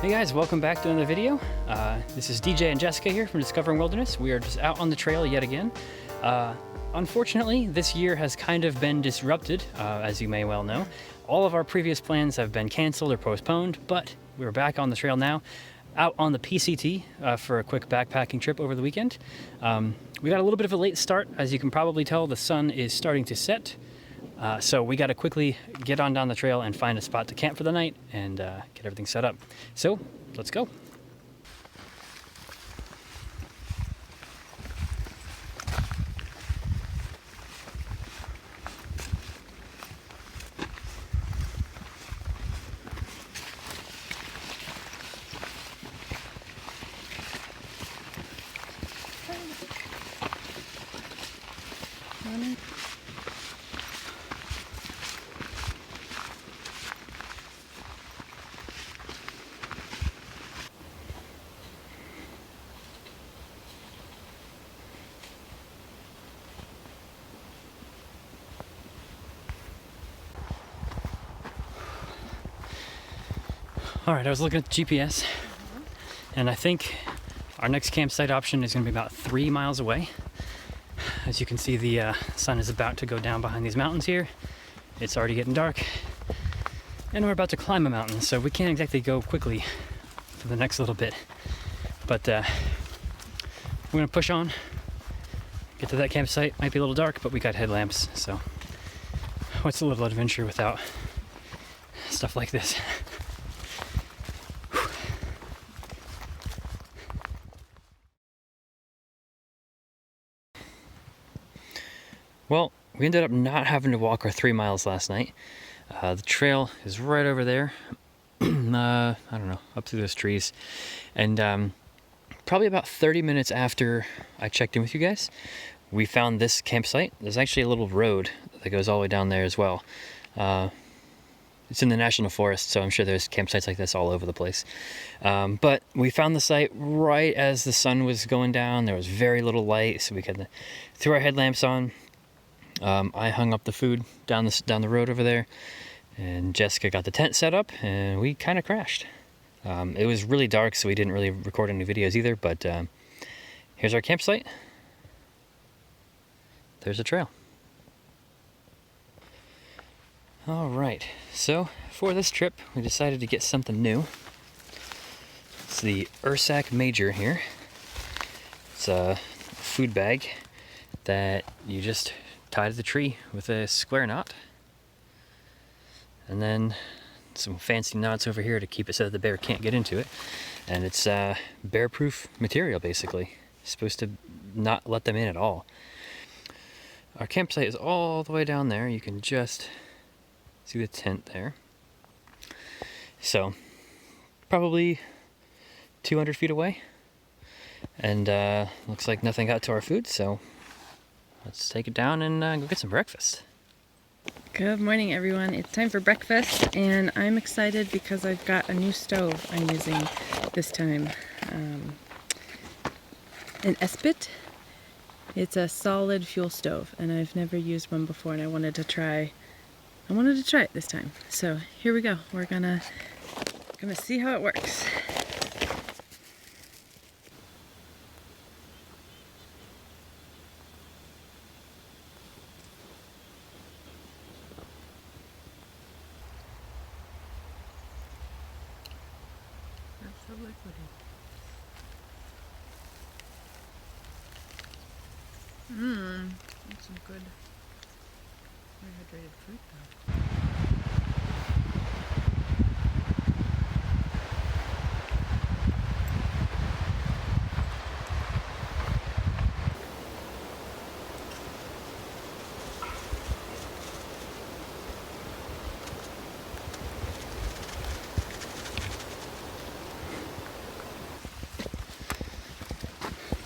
Hey guys, welcome back to another video. This is DJ and Jessica here from Discovering Wilderness. We are just out on the trail yet again. Unfortunately, this year has kind of been disrupted, as you may well know. All of our previous plans have been canceled or postponed, but we're back on the trail now, out on the PCT for a quick backpacking trip over the weekend. We got a little bit of a late start. As you can probably tell, the sun is starting to set. So we got to quickly get on down the trail and find a spot to camp for the night and get everything set up. So let's go. All right, I was looking at the GPS, and I think our next campsite option is going to be about 3 miles away. As you can see, the sun is about to go down behind these mountains here. It's already getting dark, and we're about to climb a mountain, so we can't exactly go quickly for the next little bit. But we're going to push on, get to that campsite. Might be a little dark, but we got headlamps, so what's a little adventure without stuff like this? Well, we ended up not having to walk our 3 miles last night. The trail is right over there. I don't know, up through those trees. And probably about 30 minutes after I checked in with you guys, we found this campsite. There's actually a little road that goes all the way down there as well. It's in the national forest, so I'm sure there's campsites like this all over the place. But we found the site right as the sun was going down. There was very little light, so we threw our headlamps on. I hung up the food down the road over there, and Jessica got the tent set up, and we kind of crashed. It was really dark, so we didn't really record any videos either, but here's our campsite. There's a trail. All right, so for this trip, we decided to get something new. It's the Ursack Major here. It's a food bag that you just tie to the tree with a square knot, and then some fancy knots over here to keep it so that the bear can't get into it. And it's bear-proof material, basically. It's supposed to not let them in at all. Our campsite is all the way down there. You can just see the tent there. So probably 200 feet away, and looks like nothing got to our food, so let's take it down and go get some breakfast. Good morning, everyone. It's time for breakfast, and I'm excited because I've got a new stove I'm using this time. An Espit. It's a solid fuel stove, and I've never used one before, and I wanted to try it this time. So here we go. We're gonna see how it works. So liquidy. That's some good rehydrated fruit though.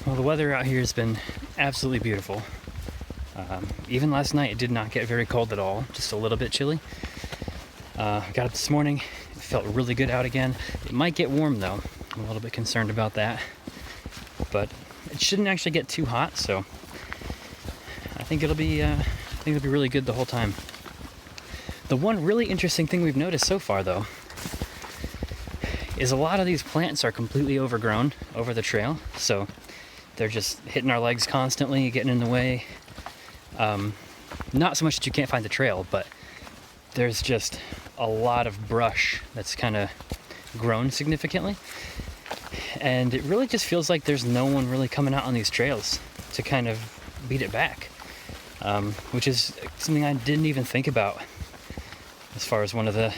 Well, the weather out here has been absolutely beautiful. Even last night it did not get very cold at all, just a little bit chilly. Got up this morning, it felt really good out again. It might get warm though, I'm a little bit concerned about that. But it shouldn't actually get too hot, so I think it'll be really good the whole time. The one really interesting thing we've noticed so far though is a lot of these plants are completely overgrown over the trail, so they're just hitting our legs constantly, getting in the way. Not so much that you can't find the trail, but there's just a lot of brush that's kind of grown significantly. And it really just feels like there's no one really coming out on these trails to kind of beat it back, which is something I didn't even think about as far as one of the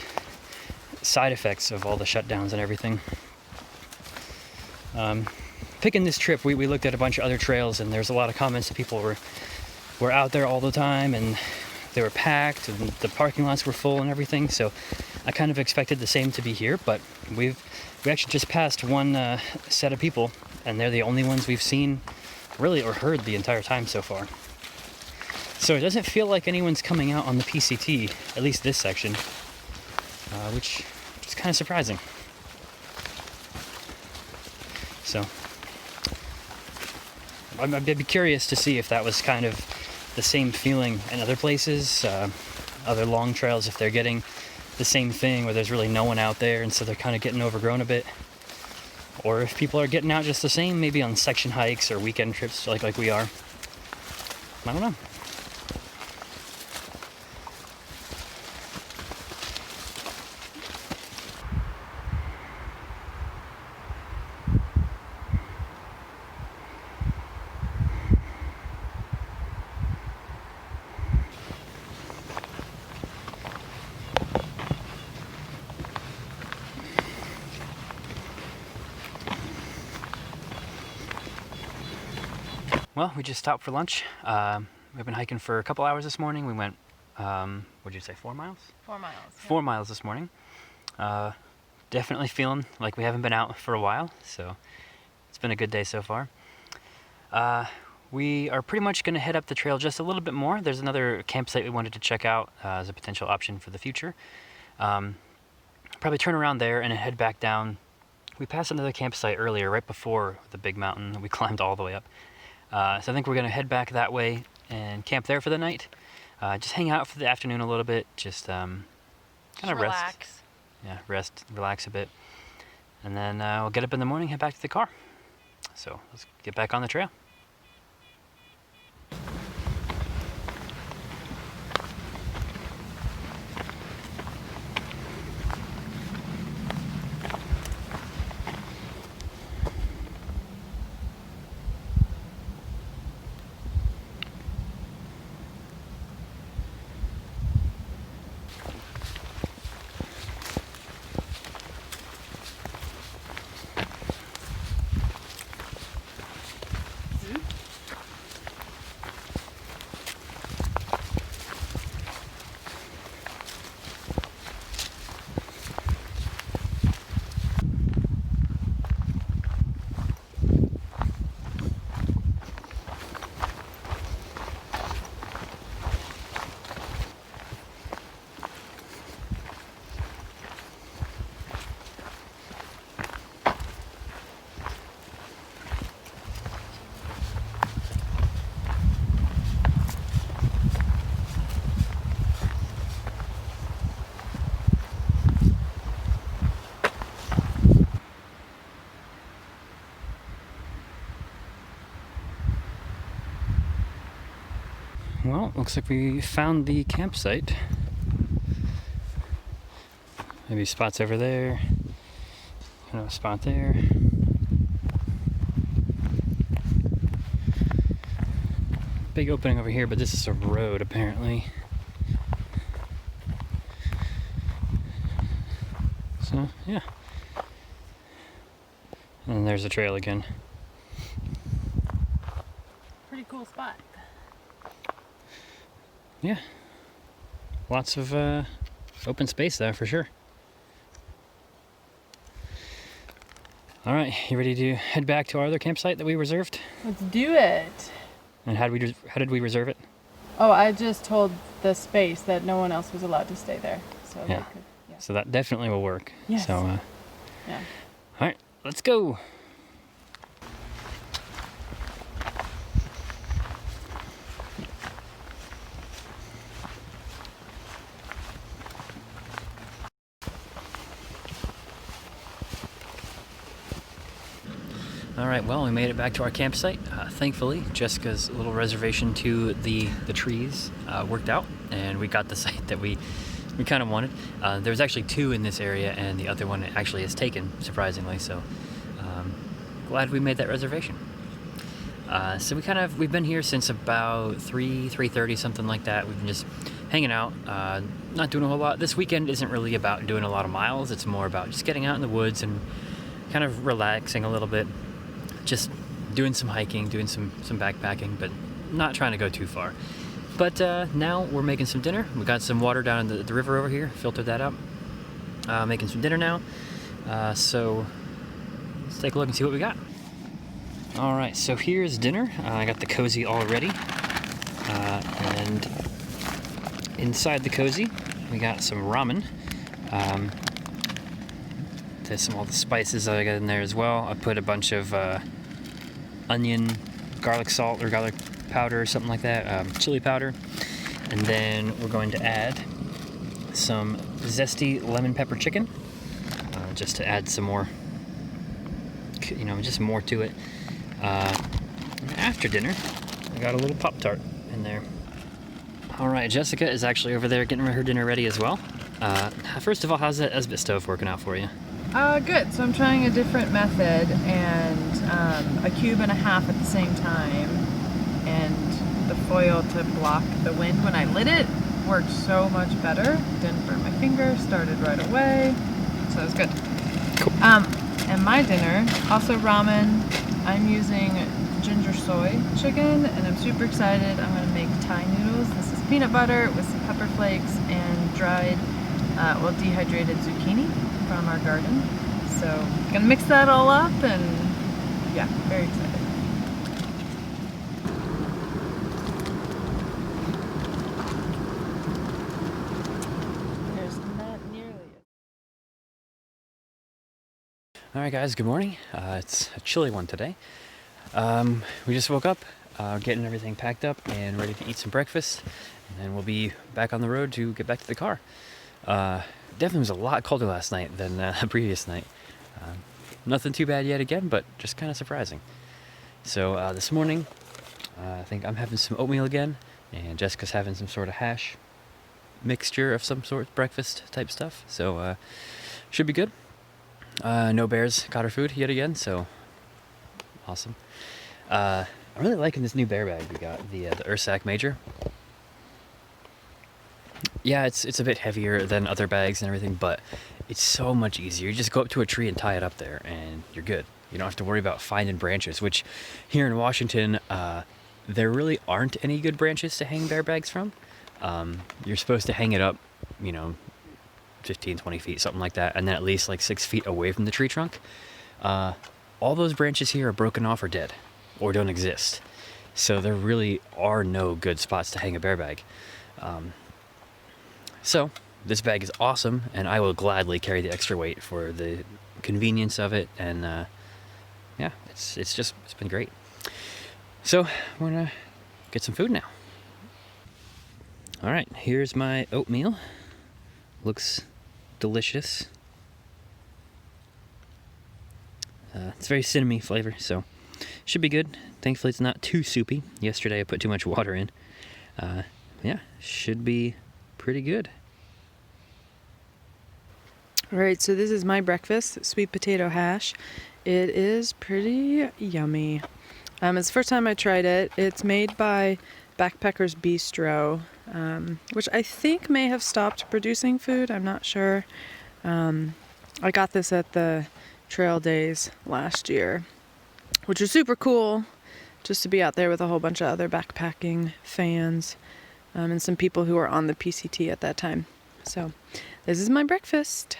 side effects of all the shutdowns and everything. Picking this trip, we looked at a bunch of other trails, and there's a lot of comments that people were out there all the time, and they were packed, and the parking lots were full and everything. So I kind of expected the same to be here, but we actually just passed one set of people, and they're the only ones we've seen really or heard the entire time so far. So it doesn't feel like anyone's coming out on the PCT, at least this section, which is kind of surprising. So I'd be curious to see if that was kind of the same feeling in other places, other long trails, if they're getting the same thing where there's really no one out there and so they're kind of getting overgrown a bit, or if people are getting out just the same, maybe on section hikes or weekend trips like we are. I don't know. Well, we just stopped for lunch. We've been hiking for a couple hours this morning. We went, what did you say, 4 miles? 4 miles. Yeah. 4 miles this morning. Definitely feeling like we haven't been out for a while, so it's been a good day so far. We are pretty much going to head up the trail just a little bit more. There's another campsite we wanted to check out as a potential option for the future. Probably turn around there and head back down. We passed another campsite earlier, right before the big mountain. We climbed all the way up. So I think we're going to head back that way and camp there for the night. Just hang out for the afternoon a little bit. Just kind of rest. Relax. Yeah, rest, relax a bit. And then we'll get up in the morning, head back to the car. So let's get back on the trail. Well, looks like we found the campsite. Maybe spots over there. A spot there. Big opening over here, but this is a road apparently. So, yeah. And there's the trail again. Pretty cool spot. Yeah. Lots of open space there for sure. All right, you ready to head back to our other campsite that we reserved? Let's do it. And how did we reserve it? Oh, I just told the space that no one else was allowed to stay there. So Yeah. they could, yeah. So that definitely will work. Yes. So, Yeah. all right, let's go. All right, well, we made it back to our campsite. Thankfully, Jessica's little reservation to the trees worked out, and we got the site that we kind of wanted. There's actually 2 in this area, and the other one actually is taken, surprisingly. So glad we made that reservation. So we've been here since about 3:30, something like that. We've been just hanging out, not doing a whole lot. This weekend isn't really about doing a lot of miles. It's more about just getting out in the woods and kind of relaxing a little bit. Just doing some hiking, doing some backpacking, but not trying to go too far. But now we're making some dinner. We got some water down in the river over here, filtered that up. Making some dinner now. So let's take a look and see what we got. All right, so here's dinner. I got the cozy all ready. And inside the cozy, we got some ramen. There's all the spices that I got in there as well. I put a bunch of onion, garlic salt or garlic powder or something like that, chili powder. And then we're going to add some zesty lemon pepper chicken, just to add some more, just more to it. And after dinner, I got a little Pop-Tart in there. All right, Jessica is actually over there getting her dinner ready as well. First of all, how's that Esbit stove working out for you? Good. So I'm trying a different method, and a cube and a half at the same time, and the foil to block the wind when I lit it worked so much better. Didn't burn my finger, started right away, so it was good. Cool. And my dinner, also ramen. I'm using ginger soy chicken, and I'm super excited. I'm gonna make Thai noodles. This is peanut butter with some pepper flakes and dried, dehydrated zucchini from our garden. So gonna mix that all up, and yeah, very excited. There's not nearly it. All right, guys, good morning. It's a chilly one today. We just woke up, getting everything packed up and ready to eat some breakfast, and then we'll be back on the road to get back to the car. Definitely was a lot colder last night than the previous night. Nothing too bad yet again, but just kind of surprising. So this morning, I think I'm having some oatmeal again, and Jessica's having some sort of hash mixture of some sort, breakfast type stuff. So should be good. No bears got her food yet again, so awesome. I'm really liking this new bear bag we got, the Ursack Major. Yeah, it's a bit heavier than other bags and everything, but it's so much easier. You just go up to a tree and tie it up there, and you're good. You don't have to worry about finding branches, which here in Washington, there really aren't any good branches to hang bear bags from. You're supposed to hang it up, 15, 20 feet, something like that, and then at least like 6 feet away from the tree trunk. All those branches here are broken off or dead, or don't exist. So there really are no good spots to hang a bear bag. So this bag is awesome, and I will gladly carry the extra weight for the convenience of it. And yeah, it's been great. So we're gonna get some food now. All right, here's my oatmeal. Looks delicious. It's very cinnamony flavor, so should be good. Thankfully, it's not too soupy. Yesterday, I put too much water in. Yeah, should be pretty good. All right, so this is my breakfast, sweet potato hash. It is pretty yummy. It's the first time I tried it. It's made by Backpackers Bistro, which I think may have stopped producing food. I'm not sure. I got this at the trail days last year, which was super cool, just to be out there with a whole bunch of other backpacking fans, and some people who were on the PCT at that time. So this is my breakfast.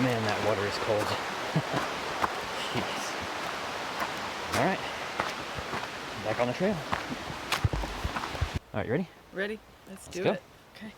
Man, that water is cold. Jeez. All right, back on the trail. All right, you ready? Ready? Let's do go. it. Okay.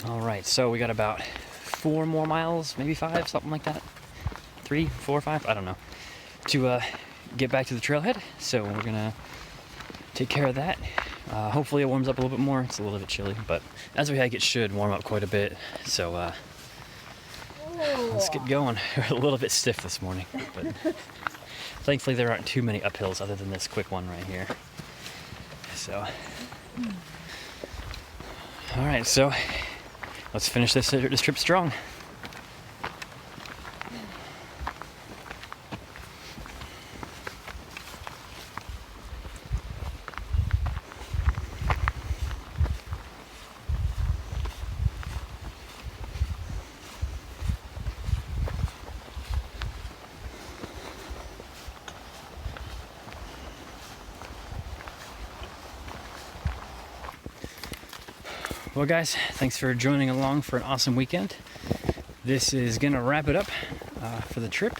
All right, so we got about 4 more miles, maybe 5, something like that. 3, 4, 5, I don't know, to get back to the trailhead. So we're gonna take care of that. Hopefully it warms up a little bit more. It's a little bit chilly, but as we hike, it should warm up quite a bit. So let's get going. We're a little bit stiff this morning, but thankfully there aren't too many uphills other than this quick one right here. So, all right, so let's finish this trip strong. Well, guys, thanks for joining along for an awesome weekend. This is gonna wrap it up for the trip.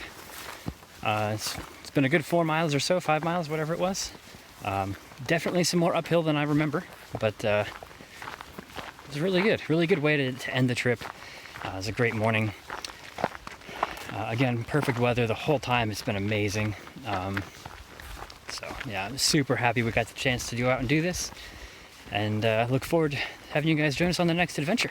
It's been a good 4 miles or so, 5 miles, whatever it was. Definitely some more uphill than I remember, but it was really good way to end the trip. It was a great morning. Again, perfect weather the whole time. It's been amazing. So yeah, I'm super happy we got the chance to go out and do this, and look forward to having you guys join us on the next adventure.